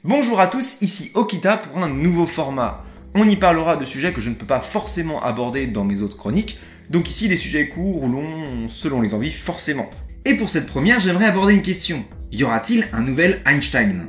Bonjour à tous, ici Okita pour un nouveau format. On y parlera de sujets que je ne peux pas forcément aborder dans mes autres chroniques, donc ici des sujets courts ou longs selon les envies forcément. Et pour cette première, j'aimerais aborder une question. Y aura-t-il un nouvel Einstein ?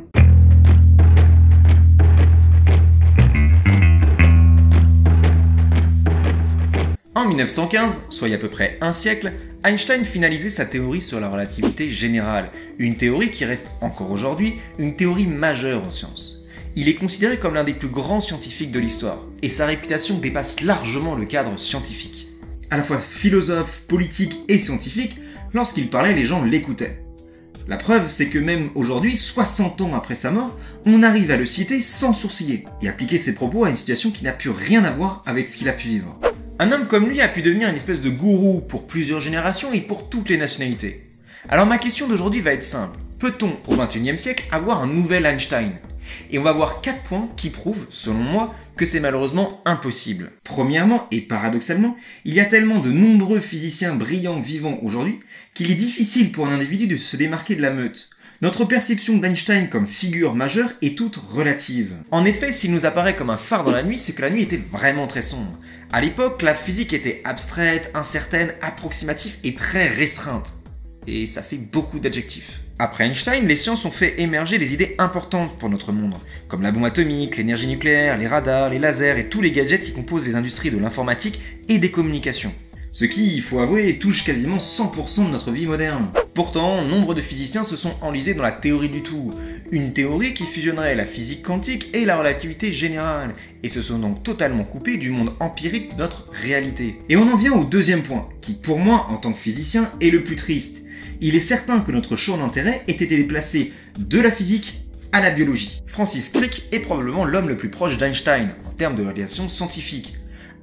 En 1915, soit il y a à peu près un siècle, Einstein finalisait sa théorie sur la relativité générale, une théorie qui reste encore aujourd'hui une théorie majeure en sciences. Il est considéré comme l'un des plus grands scientifiques de l'histoire, et sa réputation dépasse largement le cadre scientifique. À la fois philosophe, politique et scientifique, lorsqu'il parlait, les gens l'écoutaient. La preuve, c'est que même aujourd'hui, 60 ans après sa mort, on arrive à le citer sans sourciller, et appliquer ses propos à une situation qui n'a plus rien à voir avec ce qu'il a pu vivre. Un homme comme lui a pu devenir une espèce de gourou pour plusieurs générations et pour toutes les nationalités. Alors ma question d'aujourd'hui va être simple. Peut-on, au XXIe siècle, avoir un nouvel Einstein ? Et on va voir 4 points qui prouvent, selon moi, que c'est malheureusement impossible. Premièrement, et paradoxalement, il y a tellement de nombreux physiciens brillants vivants aujourd'hui qu'il est difficile pour un individu de se démarquer de la meute. Notre perception d'Einstein comme figure majeure est toute relative. En effet, s'il nous apparaît comme un phare dans la nuit, c'est que la nuit était vraiment très sombre. À l'époque, la physique était abstraite, incertaine, approximative et très restreinte. Et ça fait beaucoup d'adjectifs. Après Einstein, les sciences ont fait émerger des idées importantes pour notre monde, comme la bombe atomique, l'énergie nucléaire, les radars, les lasers et tous les gadgets qui composent les industries de l'informatique et des communications. Ce qui, il faut avouer, touche quasiment 100% de notre vie moderne. Pourtant, nombre de physiciens se sont enlisés dans la théorie du tout, une théorie qui fusionnerait la physique quantique et la relativité générale, et se sont donc totalement coupés du monde empirique de notre réalité. Et on en vient au deuxième point, qui pour moi, en tant que physicien, est le plus triste. Il est certain que notre champ d'intérêt ait été déplacé de la physique à la biologie. Francis Crick est probablement l'homme le plus proche d'Einstein, en termes de réalisation scientifique.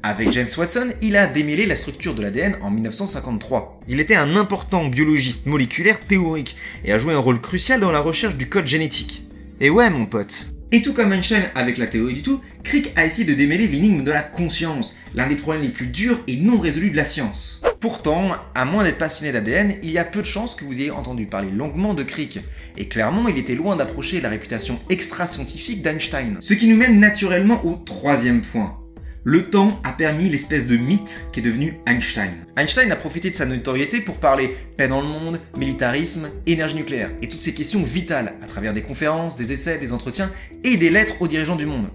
Avec James Watson, il a démêlé la structure de l'ADN en 1953. Il était un important biologiste moléculaire théorique et a joué un rôle crucial dans la recherche du code génétique. Et ouais mon pote. Et tout comme Einstein avec la théorie du tout, Crick a essayé de démêler l'énigme de la conscience, l'un des problèmes les plus durs et non résolus de la science. Pourtant, à moins d'être passionné d'ADN, il y a peu de chances que vous ayez entendu parler longuement de Crick. Et clairement, il était loin d'approcher la réputation extra-scientifique d'Einstein. Ce qui nous mène naturellement au troisième point. Le temps a permis l'espèce de mythe qu'est devenu Einstein. Einstein a profité de sa notoriété pour parler paix dans le monde, militarisme, énergie nucléaire et toutes ces questions vitales à travers des conférences, des essais, des entretiens et des lettres aux dirigeants du monde.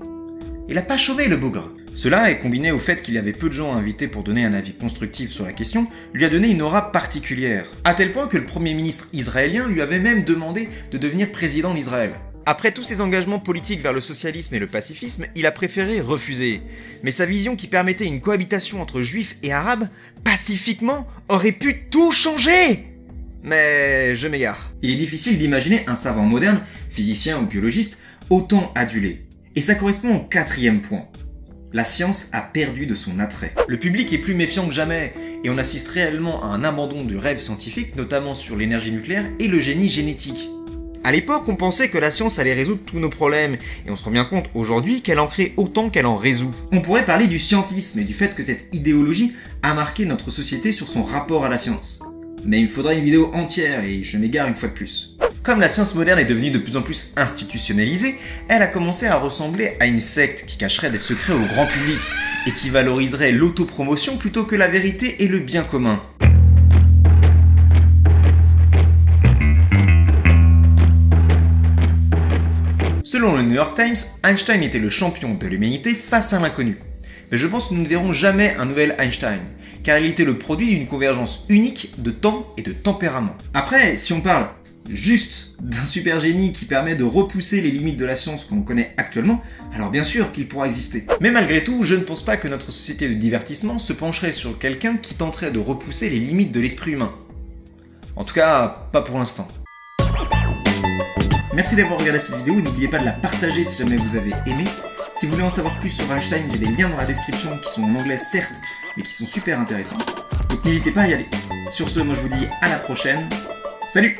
Il n'a pas chômé le bougre. Cela est combiné au fait qu'il y avait peu de gens invités pour donner un avis constructif sur la question, lui a donné une aura particulière. À tel point que le premier ministre israélien lui avait même demandé de devenir président d'Israël. Après tous ses engagements politiques vers le socialisme et le pacifisme, il a préféré refuser. Mais sa vision qui permettait une cohabitation entre juifs et arabes, pacifiquement, aurait pu tout changer. Mais je m'égare. Il est difficile d'imaginer un savant moderne, physicien ou biologiste, autant adulé. Et ça correspond au quatrième point. La science a perdu de son attrait. Le public est plus méfiant que jamais, et on assiste réellement à un abandon du rêve scientifique, notamment sur l'énergie nucléaire et le génie génétique. À l'époque, on pensait que la science allait résoudre tous nos problèmes, et on se rend bien compte aujourd'hui qu'elle en crée autant qu'elle en résout. On pourrait parler du scientisme et du fait que cette idéologie a marqué notre société sur son rapport à la science. Mais il me faudrait une vidéo entière, et je m'égare une fois de plus. Comme la science moderne est devenue de plus en plus institutionnalisée, elle a commencé à ressembler à une secte qui cacherait des secrets au grand public, et qui valoriserait l'autopromotion plutôt que la vérité et le bien commun. Selon le New York Times, Einstein était le champion de l'humanité face à l'inconnu. Mais je pense que nous ne verrons jamais un nouvel Einstein, car il était le produit d'une convergence unique de temps et de tempérament. Après, si on parle juste d'un super génie qui permet de repousser les limites de la science qu'on connaît actuellement, alors bien sûr qu'il pourra exister. Mais malgré tout, je ne pense pas que notre société de divertissement se pencherait sur quelqu'un qui tenterait de repousser les limites de l'esprit humain. En tout cas, pas pour l'instant. Merci d'avoir regardé cette vidéo et n'oubliez pas de la partager si jamais vous avez aimé. Si vous voulez en savoir plus sur Einstein, j'ai des liens dans la description qui sont en anglais certes, mais qui sont super intéressants. Donc n'hésitez pas à y aller. Sur ce, moi je vous dis à la prochaine. Salut!